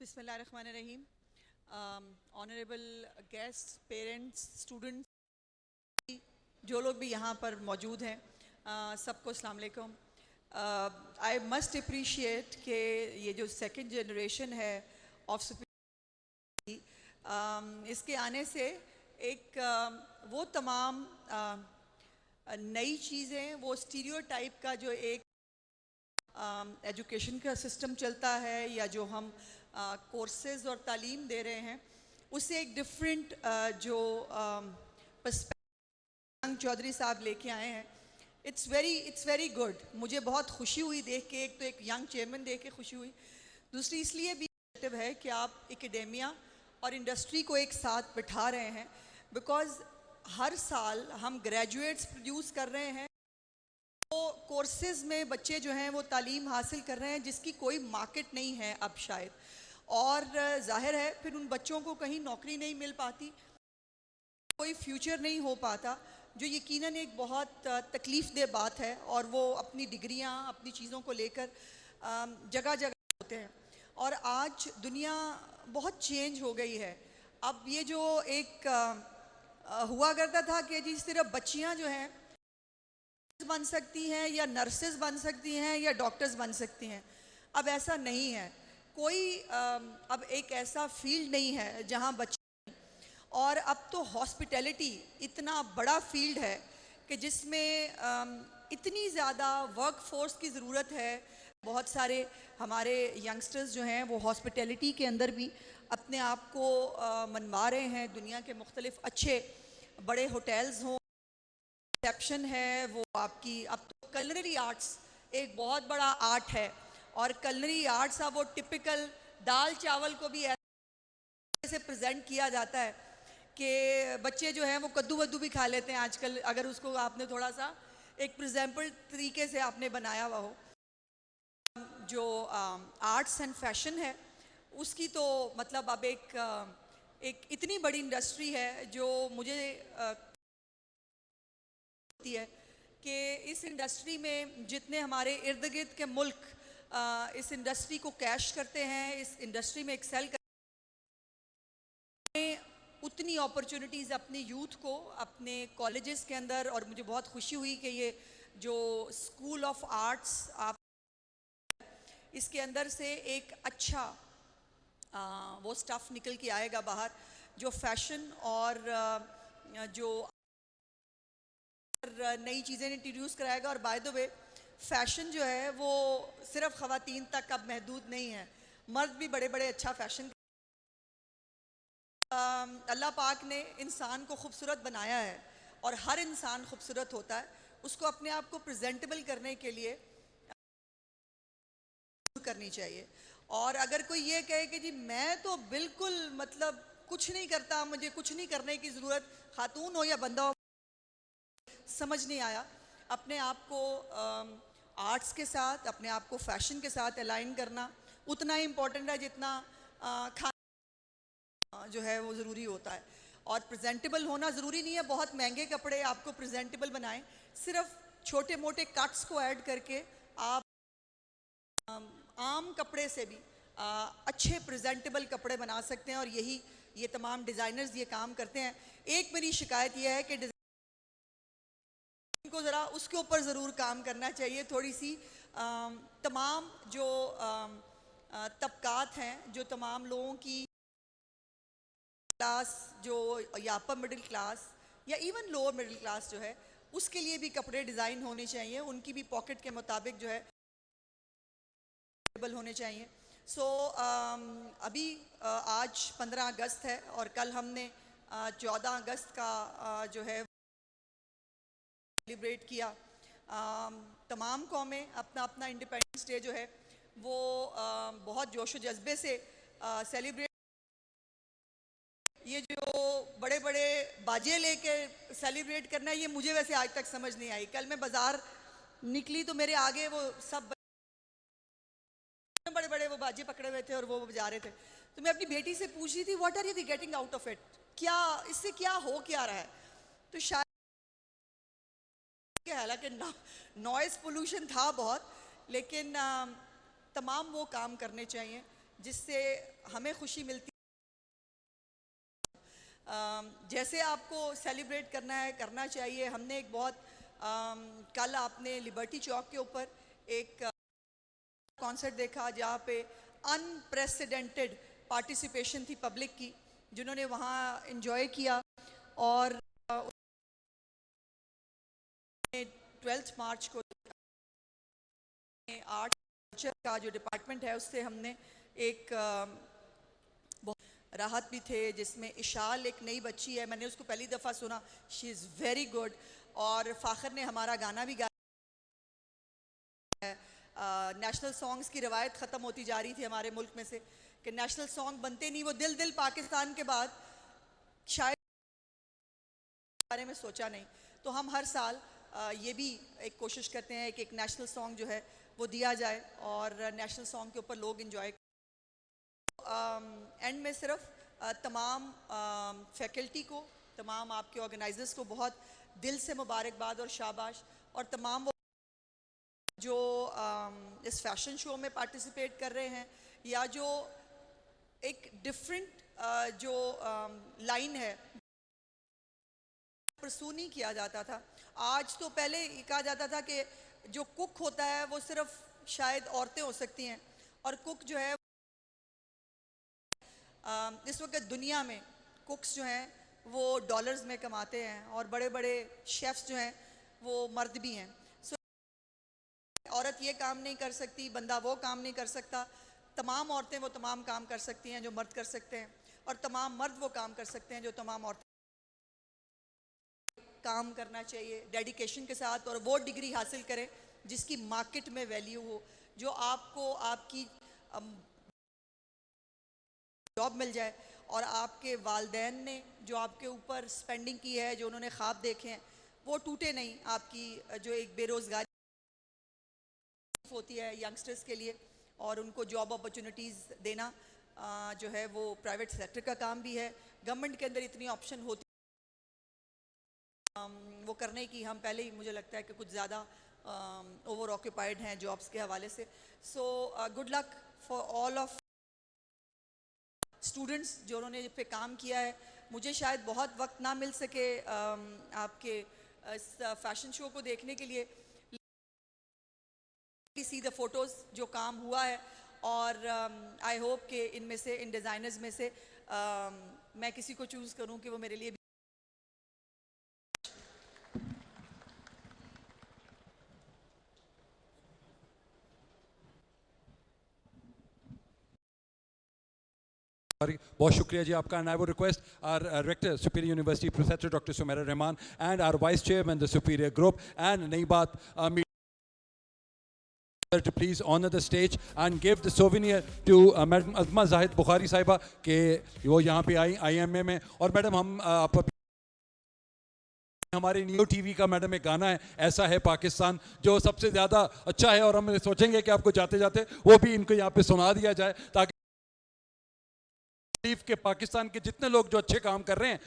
बिस्मिल्लाहिर्रहमानिर्रहीम। Honourable guest, parents, students, जो लोग भी यहाँ पर मौजूद हैं, सबको अस्सलाम वालेकुम। आई मस्ट अप्रिशिएट कि ये जो सेकंड जनरेशन है ऑफ इसके आने से एक वो तमाम नई चीज़ें, वो स्टीरियोटाइप का जो एक एजुकेशन का सिस्टम चलता है या जो हम कोर्सेज और तालीम दे रहे हैं, उससे एक डिफरेंट जो पर्सपेक्टिव चौधरी साहब लेके आए हैं। It's very good. मुझे बहुत खुशी हुई देख के, एक तो एक यंग चेयरमैन देख के खुशी हुई, दूसरी इसलिए भी है कि आप एकेडेमिया और इंडस्ट्री को एक साथ बिठा रहे हैं, बिकॉज हर साल हम ग्रेजुएट्स प्रोड्यूस कर रहे हैं, तो कोर्सेज में बच्चे जो हैं वो तालीम हासिल कर रहे हैं जिसकी कोई मार्केट नहीं है अब शायद, और जाहिर है फिर उन बच्चों को कहीं नौकरी नहीं मिल पाती, कोई फ्यूचर नहीं हो पाता, जो यकीनन एक बहुत तकलीफ़ दे बात है। और वो अपनी डिग्रियां, अपनी चीज़ों को लेकर जगह जगह होते हैं। और आज दुनिया बहुत चेंज हो गई है। अब ये जो एक हुआ करता था कि जी सिर्फ बच्चियां जो हैं बन सकती हैं या नर्सेज बन सकती हैं या डॉक्टर्स बन सकती हैं, अब ऐसा नहीं है। कोई अब एक ऐसा फील्ड नहीं है जहां बच्चे, और अब तो हॉस्पिटैलिटी इतना बड़ा फील्ड है कि जिसमें इतनी ज़्यादा वर्क फोर्स की ज़रूरत है। बहुत सारे हमारे यंगस्टर्स जो हैं वो हॉस्पिटैलिटी के अंदर भी अपने आप को मनवा रहे हैं। दुनिया के मुख्तलिफ अच्छे बड़े होटल्स हों, रिसेप्शन है, वो आपकी, अब तो कलनरी आर्ट्स एक बहुत बड़ा आर्ट है, और कलनरी आर्ट्स अब वो टिपिकल दाल चावल को भी ऐसे प्रेजेंट किया जाता है कि बच्चे जो हैं वो कद्दू वद्दू भी खा लेते हैं आजकल, अगर उसको आपने थोड़ा सा एक प्रेजेंटेबल तरीके से आपने बनाया हुआ हो। जो आर्ट्स एंड फैशन है उसकी तो मतलब अब एक इतनी बड़ी इंडस्ट्री है, जो मुझे है कि इस इंडस्ट्री में जितने हमारे इर्द गिर्द के मुल्क इस इंडस्ट्री को कैश करते हैं, इस इंडस्ट्री में एक्सेल करते हैं, उतनी अपॉर्चुनिटीज़ अपने यूथ को अपने कॉलेजेस के अंदर। और मुझे बहुत खुशी हुई कि ये जो स्कूल ऑफ आर्ट्स आप, इसके अंदर से एक अच्छा वो स्टफ़ निकल के आएगा बाहर, जो फैशन और जो नई चीज़ें इंट्रोड्यूस कराएगा। और बाय द वे फैशन जो है वो सिर्फ ख़वातीन तक अब महदूद नहीं है, मर्द भी बड़े बड़े अच्छा फैशन। अल्लाह पाक ने इंसान को खूबसूरत बनाया है, और हर इंसान खूबसूरत होता है। उसको अपने आप को प्रेजेंटेबल करने के लिए करनी चाहिए। और अगर कोई ये कहे कि जी मैं तो बिल्कुल मतलब कुछ नहीं करता, मुझे कुछ नहीं करने की ज़रूरत, खातून हो या बंदा हो, समझ नहीं आया। अपने आप को आर्ट्स के साथ, अपने आप को फैशन के साथ अलाइन करना उतना ही इम्पोर्टेंट है जितना खाना जो है वो ज़रूरी होता है। और प्रेजेंटेबल होना ज़रूरी नहीं है बहुत महंगे कपड़े आपको प्रेजेंटेबल बनाएं, सिर्फ छोटे मोटे कट्स को ऐड करके आप आम कपड़े से भी अच्छे प्रेजेंटेबल कपड़े बना सकते हैं। और यही ये तमाम डिज़ाइनर्स ये काम करते हैं। एक मेरी शिकायत यह है कि को ज़रा उसके ऊपर ज़रूर काम करना चाहिए, थोड़ी सी तमाम जो तबकात हैं, जो तमाम लोगों की क्लास, जो या अपर मिडिल क्लास या इवन लोअर मिडिल क्लास जो है, उसके लिए भी कपड़े डिज़ाइन होने चाहिए, उनकी भी पॉकेट के मुताबिक जो है होने चाहिए। सो अभी आज 15 अगस्त है और कल हमने 14 अगस्त का जो है सेलिब्रेट किया। तमाम कौमें अपना अपना इंडिपेंडेंस डे जो है वो बहुत जोश व जज्बे से सेलिब्रेट। ये जो बड़े बड़े बाजे लेके सेलिब्रेट करना है, ये मुझे वैसे आज तक समझ नहीं आई। कल मैं बाज़ार निकली तो मेरे आगे वो सब बड़े बड़े वो बाजे पकड़े हुए थे और वो बजा रहे थे। तो मैं अपनी बेटी से पूछ रही थी, what are you getting out of it, क्या इससे क्या हो क्या रहा है। तो शायद हालांकि नॉइज़ पोल्यूशन था बहुत, लेकिन तमाम वो काम करने चाहिए जिससे हमें खुशी मिलती है। जैसे आपको सेलिब्रेट करना है करना चाहिए। हमने एक बहुत कल आपने लिबर्टी चौक के ऊपर एक कॉन्सर्ट देखा जहाँ पे अनप्रेसिडेंटेड पार्टिसिपेशन थी पब्लिक की, जिन्होंने वहाँ एंजॉय किया। और 12 मार्च को आर्ट कल्चर का जो डिपार्टमेंट है उससे हमने एक राहत भी थे, जिसमें इशाल एक नई बच्ची है, मैंने उसको पहली दफ़ा सुना, शी इज़ वेरी गुड। और फ़ाखर ने हमारा गाना भी गाया है। नेशनल सॉन्ग्स की रवायत ख़त्म होती जा रही थी हमारे मुल्क में से कि नेशनल सॉन्ग बनते नहीं। वो दिल दिल पाकिस्तान के बाद शायद बारे में सोचा नहीं। तो हम हर साल ये भी एक कोशिश करते हैं कि एक नेशनल सॉन्ग जो है वो दिया जाए और नेशनल सॉन्ग के ऊपर लोग इंजॉय। एंड में सिर्फ तमाम फैकल्टी को, तमाम आपके ऑर्गेनाइजर्स को बहुत दिल से मुबारकबाद और शाबाश। और तमाम वो जो इस फैशन शो में पार्टिसिपेट कर रहे हैं या जो एक डिफरेंट जो लाइन है परसू नहीं किया जाता था। आज तो पहले कहा जाता था कि जो कुक होता है वो सिर्फ शायद औरतें हो सकती हैं, और कुक जो है इस वक्त दुनिया में कुक्स जो हैं वो डॉलर्स में कमाते हैं और बड़े बड़े शेफ्स जो हैं वो मर्द भी हैं। सो औरत ये काम नहीं कर सकती, बंदा वो काम नहीं कर सकता। तमाम औरतें वो तमाम काम कर सकती हैं जो मर्द कर सकते हैं, और तमाम मर्द वो काम कर सकते हैं जो तमाम औरतें। काम करना चाहिए डेडिकेशन के साथ, और वो डिग्री हासिल करें जिसकी मार्केट में वैल्यू हो, जो आपको आपकी जॉब मिल जाए और आपके वालदैन ने जो आपके ऊपर स्पेंडिंग की है, जो उन्होंने ख्वाब देखे हैं, वो टूटे नहीं। आपकी जो एक बेरोज़गारी होती है यंगस्टर्स के लिए और उनको जॉब अपॉर्चुनिटीज़ देना जो है वो प्राइवेट सेक्टर का काम भी है। गवर्नमेंट के अंदर इतनी ऑप्शन होती वो करने की हम पहले ही मुझे लगता है कि कुछ ज़्यादा ओवर ऑक्यूपाइड हैं जॉब्स के हवाले से। So good luck for all of students जो उन्होंने इस पे काम किया है। मुझे शायद बहुत वक्त ना मिल सके आपके इस फैशन शो को देखने के लिए, सी द फोटोज़ जो काम हुआ है। और आई होप कि इनमें से इन डिज़ाइनर्स में से मैं किसी को चूज़ करूं कि वो मेरे लिए बहुत शुक्रिया जी आपका। And I would request our rector superior university professor doctor Sumera Rahman and our vice chairman the superior group and नई बात to please honor the stage and give the souvenir to Madam Azma Zahid Bukhari साहिबा के वो यहाँ पे आई IMA में। और madam हम आप हमारे न्यू टीवी का मैडम एक गाना है ऐसा है पाकिस्तान, जो सबसे ज़्यादा अच्छा है, और हम सोचेंगे कि आपको जाते जाते वो भी इनको यहाँ पे सुना दिया जाए ताकि के पाकिस्तान के जितने लोग जो अच्छे काम कर रहे हैं